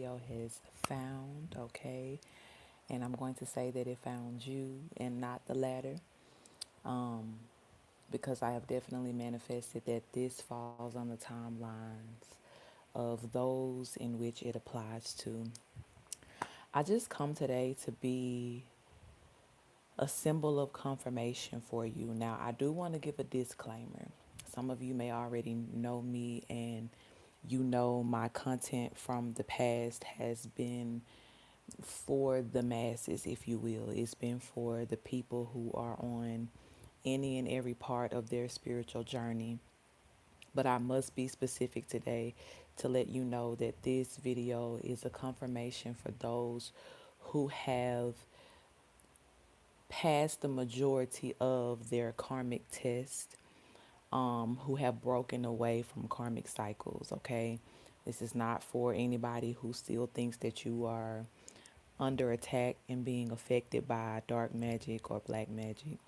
video has found, okay? And I'm going to say that it found you and not the latter, um, because I have definitely manifested that this falls on the timelines of those in which it applies to. I just come today to be a symbol of confirmation for you. Now, I do want to give a disclaimer. Some of you may already know me, and you know my content from the past has been for the masses, if you will. It's been for the people who are on any and every part of their spiritual journey. But I must be specific today to let you know that this video is a confirmation for those who have passed the majority of their karmic test, who have broken away from karmic cycles, okay? This is not for anybody who still thinks that you are under attack and being affected by dark magic or black magic.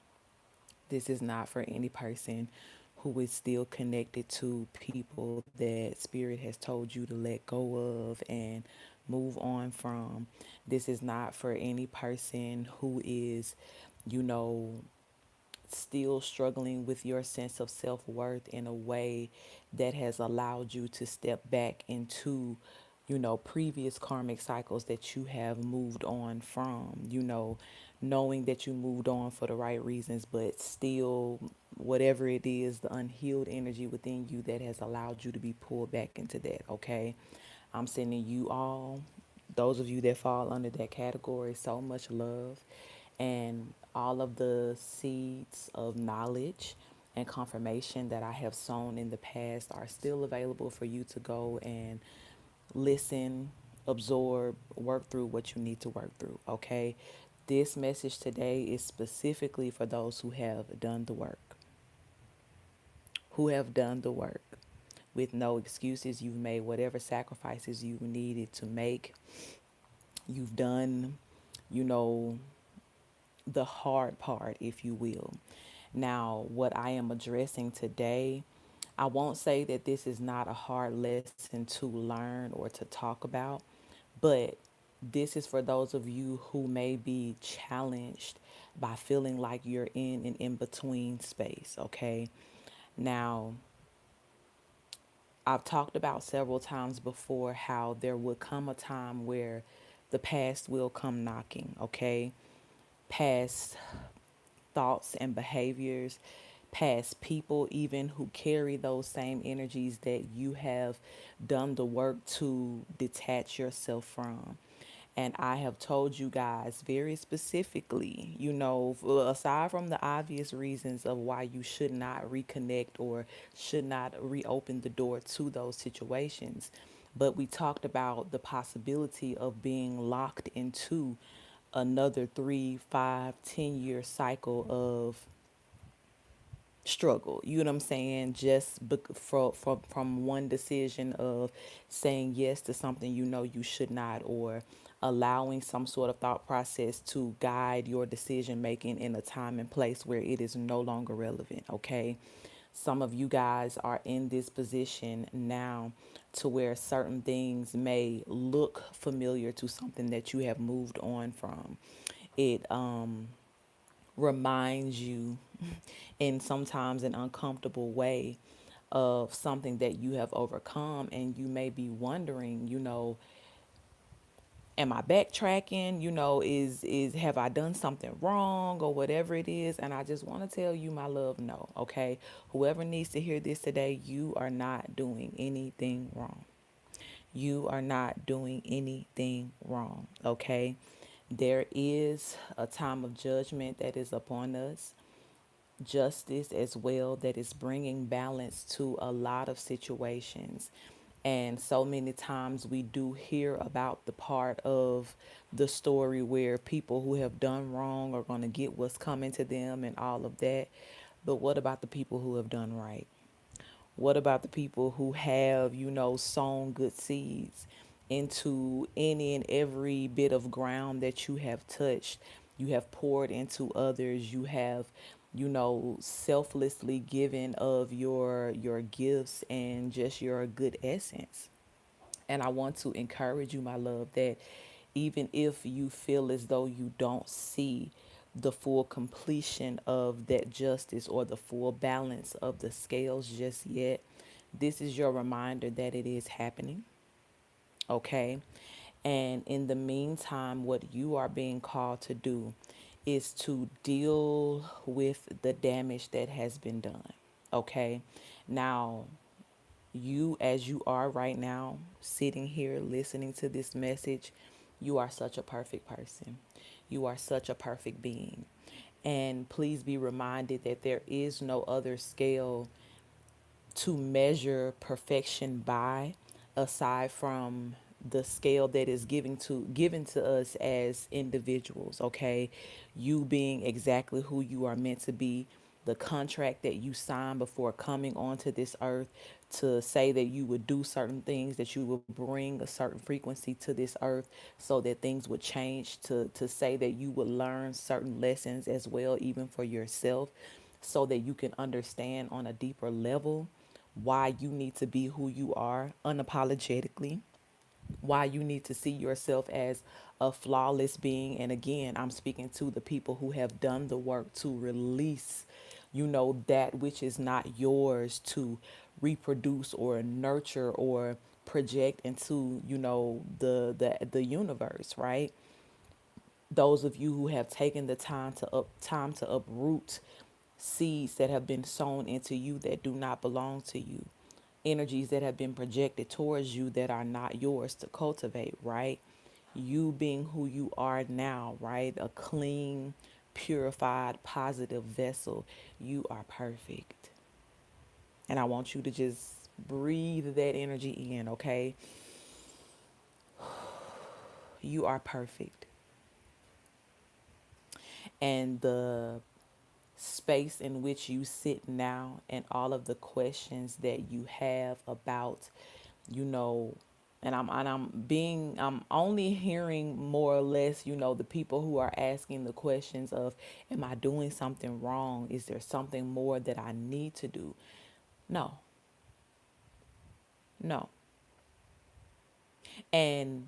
This is not for any person who is still connected to people that spirit has told you to let go of and move on from. This is not for any person who is, you know, still struggling with your sense of self-worth in a way that has allowed you to step back into, previous karmic cycles that you have moved on from, knowing that you moved on for the right reasons, but still, whatever it is, the unhealed energy within you that has allowed you to be pulled back into that, okay? I'm sending you all, those of you that fall under that category, so much love, and all of the seeds of knowledge and confirmation that I have sown in the past are still available for you to go and listen, absorb, work through what you need to work through, okay? This message today is specifically for those who have done the work, with no excuses. You've made whatever sacrifices you needed to make. You've done, you know, the hard part, if you will. Now, what I am addressing today, I won't say that this is not a hard lesson to learn or to talk about, but this is for those of you who may be challenged by feeling like you're in an in between space, okay? Now, I've talked about several times before how there would come a time where the past will come knocking, okay? Past thoughts and behaviors, past people, even who carry those same energies that you have done the work to detach yourself from. And I have told you guys very specifically, aside from the obvious reasons of why you should not reconnect or should not reopen the door to those situations, but we talked about the possibility of being locked into another 3, 5, 10 year cycle of struggle. You know what I'm saying? Just from one decision of saying yes to something you know you should not, or allowing some sort of thought process to guide your decision making in a time and place where it is no longer relevant, okay? Some of you guys are in this position now to where certain things may look familiar to something that you have moved on from. It reminds you in sometimes an uncomfortable way of something that you have overcome, and you may be wondering, am I backtracking? Is have I done something wrong or whatever it is? And I just want to tell you, my love, no, okay? Whoever needs to hear this today, you are not doing anything wrong. You are not doing anything wrong, okay? There is a time of judgment that is upon us, justice as well, that is bringing balance to a lot of situations. And so many times we do hear about the part of the story where people who have done wrong are going to get what's coming to them and all of that. But what about the people who have done right? What about the people who have, sown good seeds into any and every bit of ground that you have touched? You have poured into others. You have, selflessly given of your gifts and just your good essence. And I want to encourage you, my love, that even if you feel as though you don't see the full completion of that justice or the full balance of the scales just yet, this is your reminder that it is happening. Okay. And in the meantime, what you are being called to do is to deal with the damage that has been done. Okay. Now, you, as you are right now, sitting here listening to this message, you are such a perfect person. You are such a perfect being. And please be reminded that there is no other scale to measure perfection by aside from the scale that is given to us as individuals. Okay, you being exactly who you are meant to be, the contract that you signed before coming onto this earth to say that you would do certain things, that you would bring a certain frequency to this earth so that things would change, to say that you would learn certain lessons as well, even for yourself, so that you can understand on a deeper level why you need to be who you are unapologetically, why you need to see yourself as a flawless being. And again, I'm speaking to the people who have done the work to release, that which is not yours to reproduce or nurture or project into, the universe, right? Those of you who have taken the time to uproot seeds that have been sown into you that do not belong to you, energies that have been projected towards you that are not yours to cultivate, right? You being who you are now, right? A clean, purified, positive vessel. You are perfect. And I want you to just breathe that energy in, okay? You are perfect. And the space in which you sit now and all of the questions that you have about, you know, I'm only hearing more or less, the people who are asking the questions of, am I doing something wrong? Is there something more that I need to do? No, no. And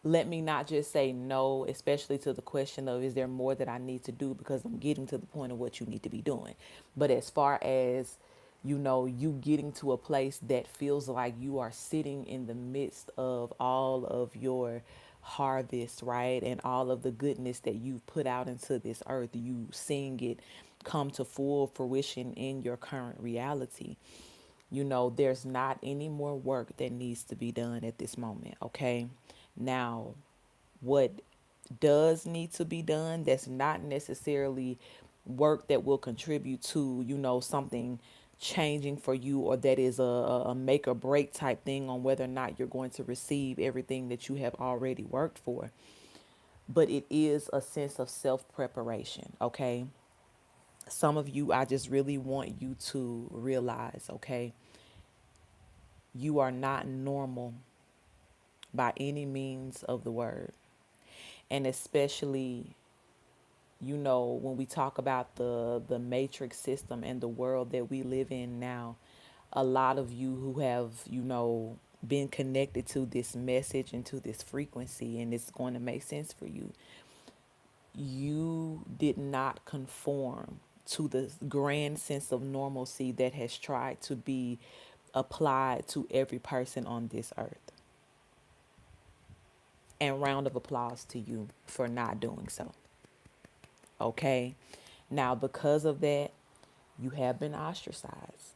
let me not just say no, especially to the question of, is there more that I need to do? Because I'm getting to the point of what you need to be doing. But as far as, you getting to a place that feels like you are sitting in the midst of all of your harvest, right? And all of the goodness that you've put out into this earth, you seeing it come to full fruition in your current reality. There's not any more work that needs to be done at this moment, okay? Now, what does need to be done, that's not necessarily work that will contribute to, something changing for you, or that is a make or break type thing on whether or not you're going to receive everything that you have already worked for. But it is a sense of self preparation, okay? Some of you, I just really want you to realize, okay, you are not normal by any means of the word. And especially, when we talk about the matrix system and the world that we live in now, a lot of you who have, been connected to this message and to this frequency, and it's going to make sense for you. You did not conform to the grand sense of normalcy that has tried to be applied to every person on this earth. And round of applause to you for not doing so. Okay? Now, because of that, you have been ostracized.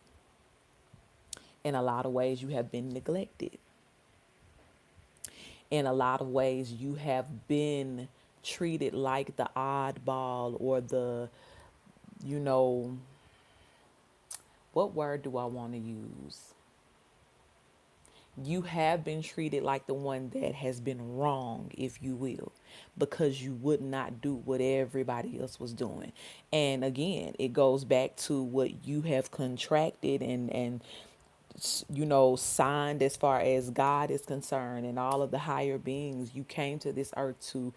In a lot of ways, you have been neglected. In a lot of ways, you have been treated like the oddball, or the, you know, what word do I want to use? You have been treated like the one that has been wrong, if you will, because you would not do what everybody else was doing. And again, it goes back to what you have contracted and signed as far as God is concerned and all of the higher beings. You came to this earth to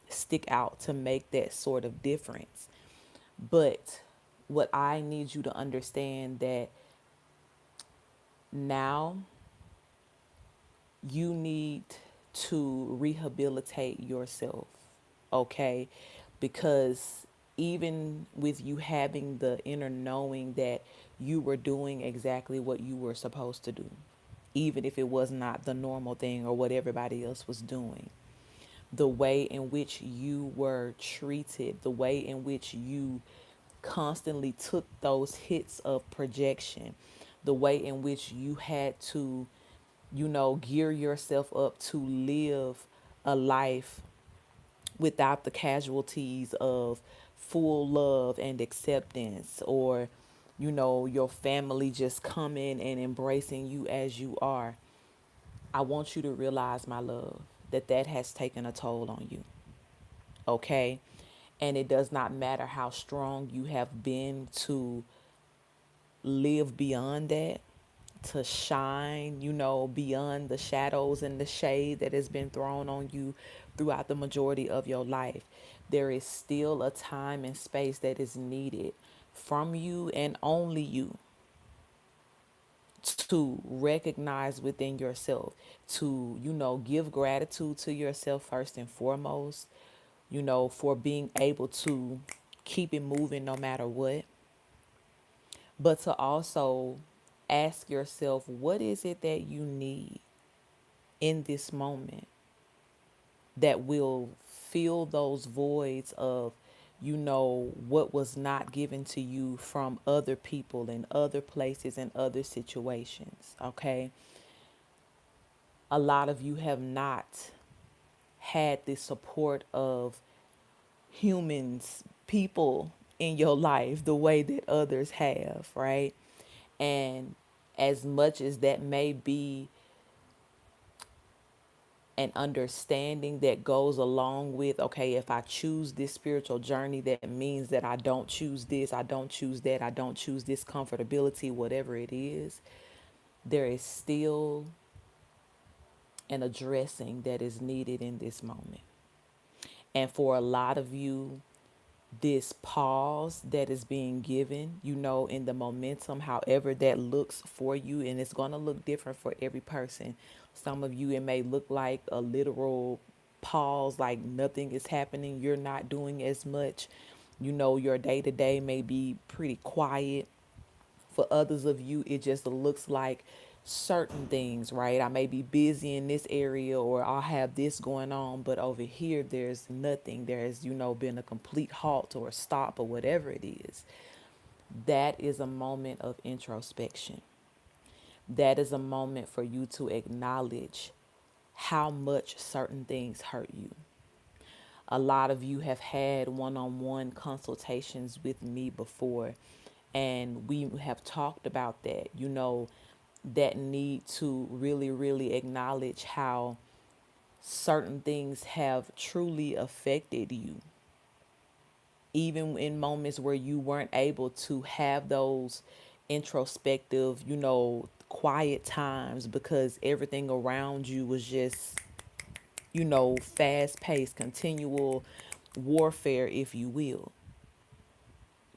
stick out, to make that sort of difference. But what I need you to understand, that now you need to rehabilitate yourself, okay? Because even with you having the inner knowing that you were doing exactly what you were supposed to do, even if it was not the normal thing or what everybody else was doing, the way in which you were treated, the way in which you constantly took those hits of projection, the way in which you had to, gear yourself up to live a life without the casualties of full love and acceptance, or your family just coming and embracing you as you are. I want you to realize, my love, that that has taken a toll on you, okay? And it does not matter how strong you have been to live beyond that, to shine, beyond the shadows and the shade that has been thrown on you throughout the majority of your life. There is still a time and space that is needed from you and only you to recognize within yourself, to, give gratitude to yourself first and foremost, for being able to keep it moving no matter what, but to also ask yourself, what is it that you need in this moment that will fill those voids of, what was not given to you from other people and other places and other situations, okay? A lot of you have not had the support of humans, people in your life the way that others have, right? And as much as that may be an understanding that goes along with, okay, if I choose this spiritual journey, that means that I don't choose this, I don't choose that, I don't choose this comfortability, whatever it is, there is still an addressing that is needed in this moment. And for a lot of you, this pause that is being given, in the momentum, however that looks for you, and it's going to look different for every person. Some of you, it may look like a literal pause, like nothing is happening, you're not doing as much. Your day to day may be pretty quiet. For others of you, it just looks like certain things, right? I may be busy in this area, or I'll have this going on, but over here there's nothing. There's, been a complete halt or a stop or whatever it is. That is a moment of introspection. That is a moment for you to acknowledge how much certain things hurt you. A lot of you have had one-on-one consultations with me before, and we have talked about that, that need to really, really acknowledge how certain things have truly affected you, even in moments where you weren't able to have those introspective, quiet times because everything around you was just, fast paced, continual warfare, if you will.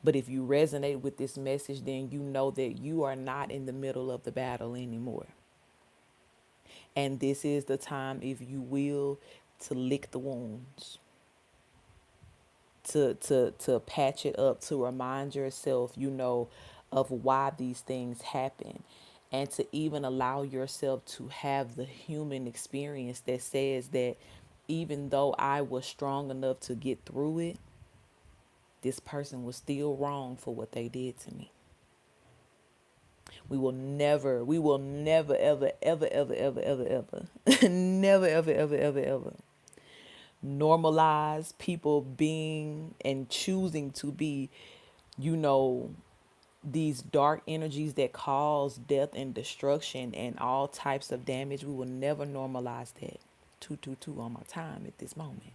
But if you resonate with this message, then you know that you are not in the middle of the battle anymore. And this is the time, if you will, to lick the wounds, to patch it up, to remind yourself, of why these things happen. And to even allow yourself to have the human experience that says that even though I was strong enough to get through it, this person was still wrong for what they did to me. We will never, ever, ever, ever, ever, ever, ever, never, ever, ever, ever, ever normalize people being and choosing to be, you know, these dark energies that cause death and destruction and all types of damage. We will never normalize that. 222 on my time at this moment.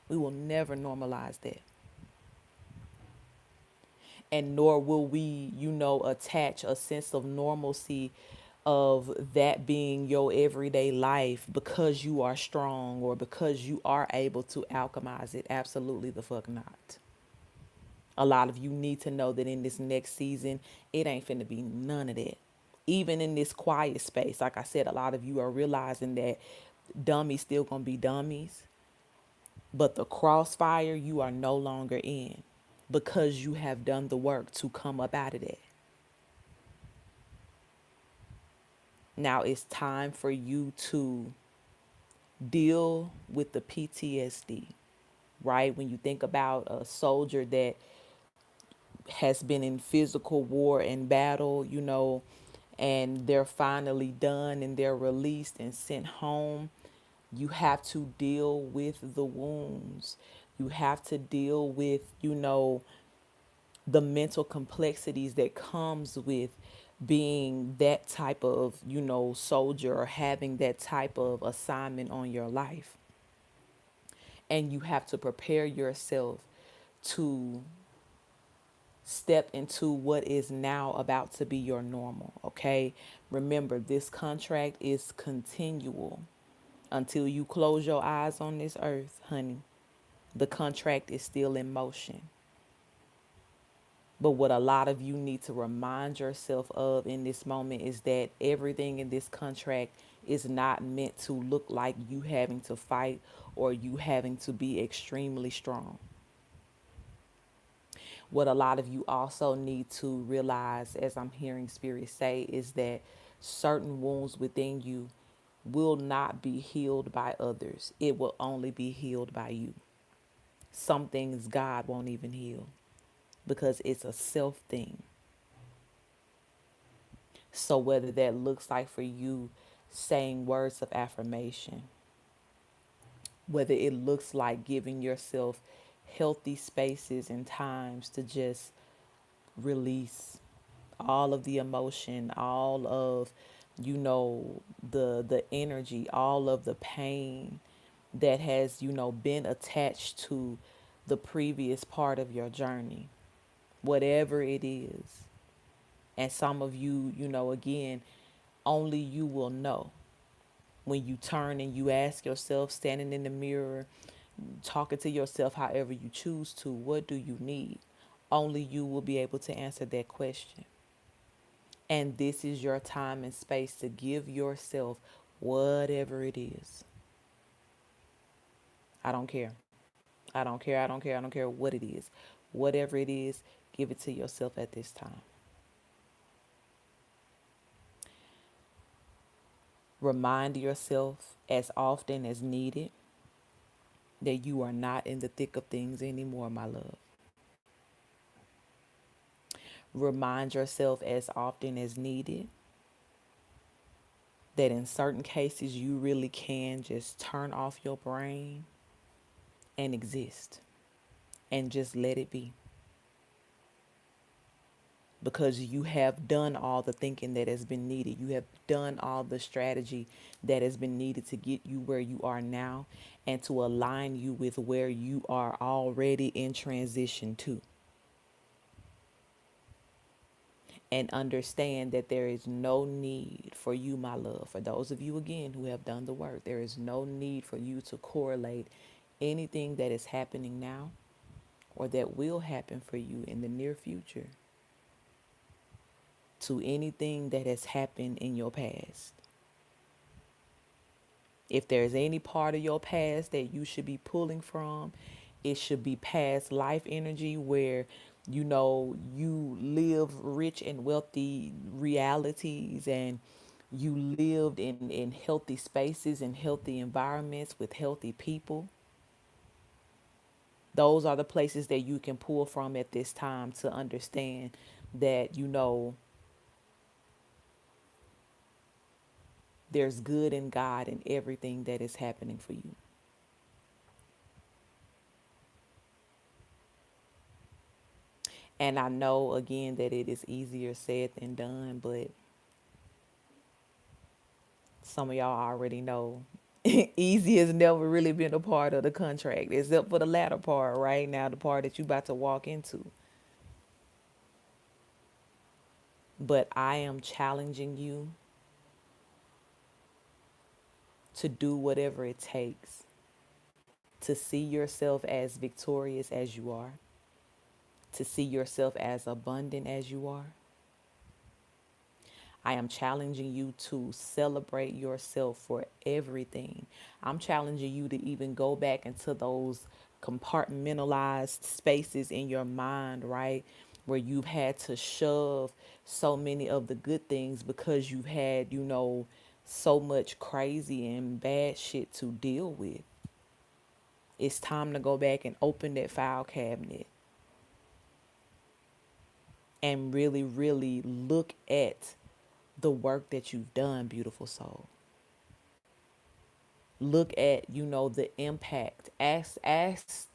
We will never normalize that. And nor will we, attach a sense of normalcy of that being your everyday life because you are strong or because you are able to alchemize it. Absolutely the fuck not. A lot of you need to know that in this next season, it ain't finna be none of that. Even in this quiet space, like I said, a lot of you are realizing that dummies still gonna be dummies, but the crossfire you are no longer in because you have done the work to come up out of that. Now it's time for you to deal with the PTSD, right? When you think about a soldier that has been in physical war and battle, and they're finally done and they're released and sent home, you have to deal with the wounds. You have to deal with, the mental complexities that comes with being that type of, soldier or having that type of assignment on your life. And you have to prepare yourself to step into what is now about to be your normal, okay? Remember, this contract is continual until you close your eyes on this earth, honey. The contract is still in motion. But what a lot of you need to remind yourself of in this moment is that everything in this contract is not meant to look like you having to fight or you having to be extremely strong. What a lot of you also need to realize, as I'm hearing Spirit say, is that certain wounds within you will not be healed by others. It will only be healed by you. Some things God won't even heal because it's a self thing. So whether that looks like for you saying words of affirmation, whether it looks like giving yourself healthy spaces and times to just release all of the emotion, all of, the energy, all of the pain that has, been attached to the previous part of your journey, whatever it is. And some of you, again, only you will know when you turn and you ask yourself, standing in the mirror, talking to yourself however you choose to, what do you need? Only you will be able to answer that question. And this is your time and space to give yourself whatever it is. I don't care. I don't care. I don't care. I don't care what it is. Whatever it is, give it to yourself at this time. Remind yourself as often as needed that you are not in the thick of things anymore, my love. Remind yourself as often as needed that in certain cases you really can just turn off your brain and exist and just let it be. Because you have done all the thinking that has been needed. You have done all the strategy that has been needed to get you where you are now and to align you with where you are already in transition to. And understand that there is no need for you, my love, for those of you again who have done the work, there is no need for you to correlate anything that is happening now or that will happen for you in the near future to anything that has happened in your past. If there's any part of your past that you should be pulling from, it should be past life energy where, you live rich and wealthy realities and you lived in healthy spaces and healthy environments with healthy people. Those are the places that you can pull from at this time to understand that, there's good in God in everything that is happening for you. And I know again that it is easier said than done, but some of y'all already know easy has never really been a part of the contract, except for the latter part right now, the part that you about to walk into. But I am challenging you to do whatever it takes to see yourself as victorious as you are, to see yourself as abundant as you are. I am challenging you to celebrate yourself for everything. I'm challenging you to even go back into those compartmentalized spaces in your mind, right? Where you've had to shove so many of the good things because you've had, so much crazy and bad shit to deal with. It's time to go back and open that file cabinet and really, really look at the work that you've done, beautiful soul. Look at, the impact. Ask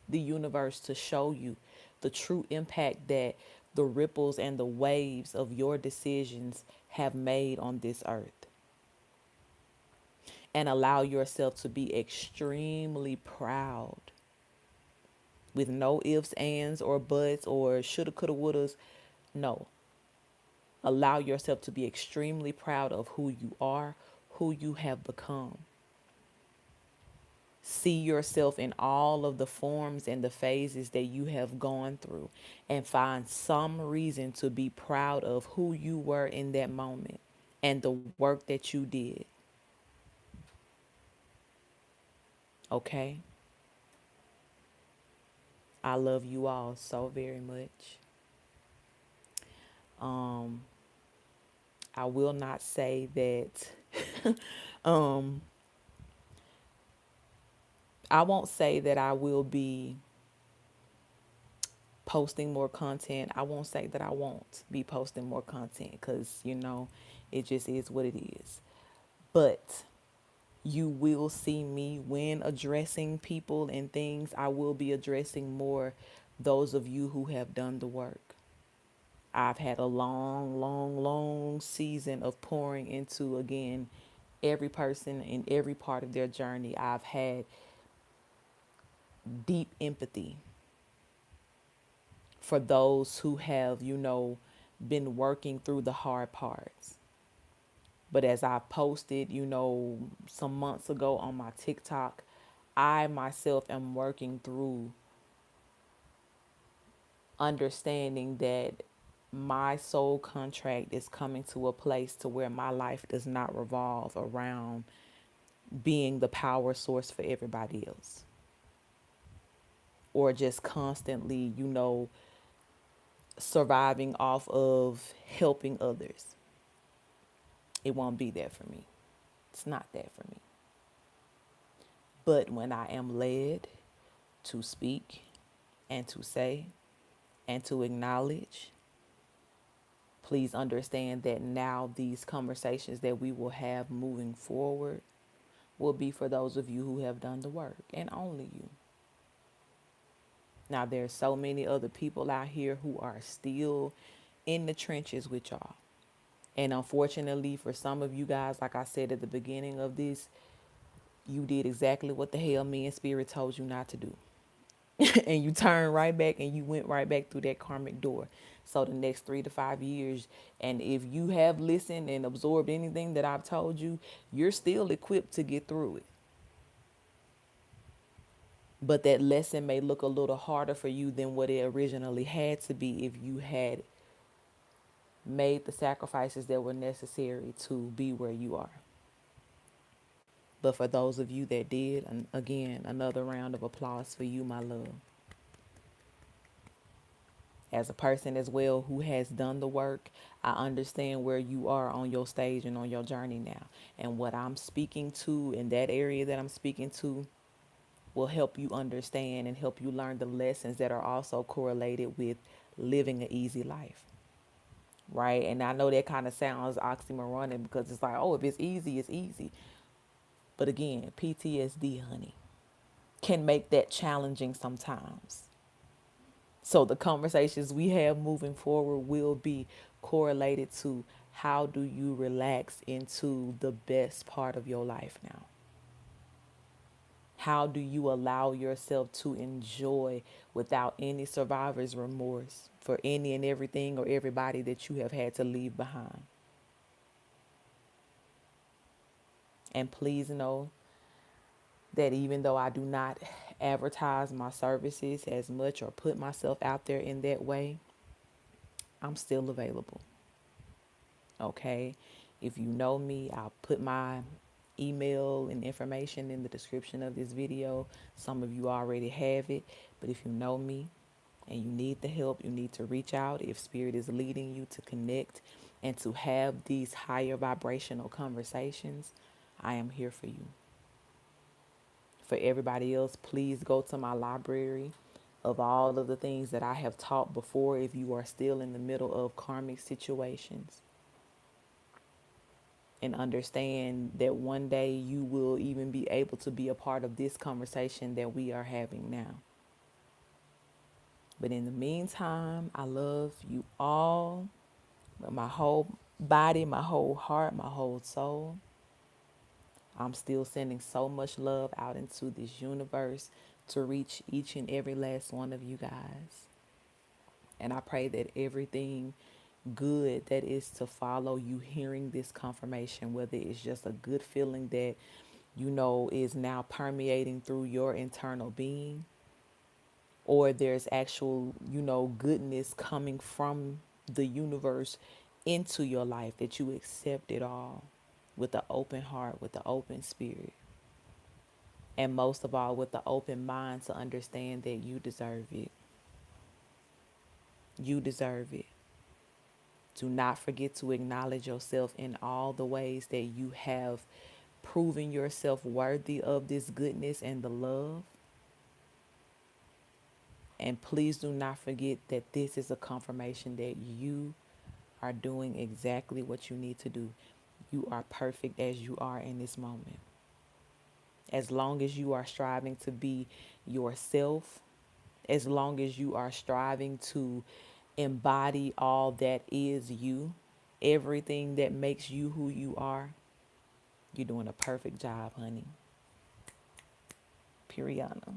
the universe to show you the true impact that the ripples and the waves of your decisions have made on this earth. And allow yourself to be extremely proud with no ifs, ands, or buts, or shoulda, coulda, wouldas. No. Allow yourself to be extremely proud of who you are, who you have become. See yourself in all of the forms and the phases that you have gone through, and find some reason to be proud of who you were in that moment and the work that you did. Okay? I love you all so very much. Um, I will not say that I won't say that I will be posting more content. I won't say that I won't be posting more content because, it just is what it is. But you will see me when addressing people and things. I will be addressing more those of you who have done the work. I've had a long, long, long season of pouring into, again, every person in every part of their journey. I've had deep empathy for those who have, been working through the hard parts. But as I posted, some months ago on my TikTok, I myself am working through understanding that my soul contract is coming to a place to where my life does not revolve around being the power source for everybody else, or just constantly, surviving off of helping others. It won't be there for me. It's not there for me. But when I am led to speak and to say and to acknowledge, please understand that now these conversations that we will have moving forward will be for those of you who have done the work, and only you. Now, there's so many other people out here who are still in the trenches with y'all. And unfortunately, for some of you guys, like I said at the beginning of this, you did exactly what the hell me and Spirit told you not to do. And you turned right back and you went right back through that karmic door. So the next 3 to 5 years, and if you have listened and absorbed anything that I've told you, you're still equipped to get through it. But that lesson may look a little harder for you than what it originally had to be if you had made the sacrifices that were necessary to be where you are. But for those of you that did, and again, another round of applause for you, my love. As a person as well who has done the work, I understand where you are on your stage and on your journey now. And what I'm speaking to in that area that I'm speaking to will help you understand and help you learn the lessons that are also correlated with living an easy life. Right? And I know that kind of sounds oxymoronic because it's like, oh, if it's easy, it's easy. But again, PTSD, honey, can make that challenging sometimes. So the conversations we have moving forward will be correlated to how do you relax into the best part of your life now? How do you allow yourself to enjoy without any survivor's remorse for any and everything or everybody that you have had to leave behind? And please know that even though I do not advertise my services as much or put myself out there in that way, I'm still available. Okay. If you know me, I'll put my email and information in the description of this video. Some of you already have it, but if you know me and you need the help, you need to reach out. If Spirit is leading you to connect and to have these higher vibrational conversations, I am here for you. For everybody else, please go to my library of all of the things that I have taught before if you are still in the middle of karmic situations. And understand that one day you will even be able to be a part of this conversation that we are having now. But in the meantime, I love you all with my whole body, my whole heart, my whole soul. I'm still sending so much love out into this universe to reach each and every last one of you guys. And I pray that everything good that is to follow you hearing this confirmation, whether it's just a good feeling that you know is now permeating through your internal being, or there's actual, you know, goodness coming from the universe into your life, that you accept it all with an open heart, with an open spirit, and most of all with the open mind to understand that you deserve it. You deserve it. Do not forget to acknowledge yourself in all the ways that you have proven yourself worthy of this goodness and the love. And please do not forget that this is a confirmation that you are doing exactly what you need to do. You are perfect as you are in this moment. As long as you are striving to be yourself, as long as you are striving to embody all that is you, everything that makes you who you are, you're doing a perfect job, honey. Puriana.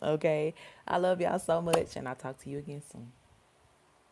Okay. I love y'all so much, and I'll talk to you again soon.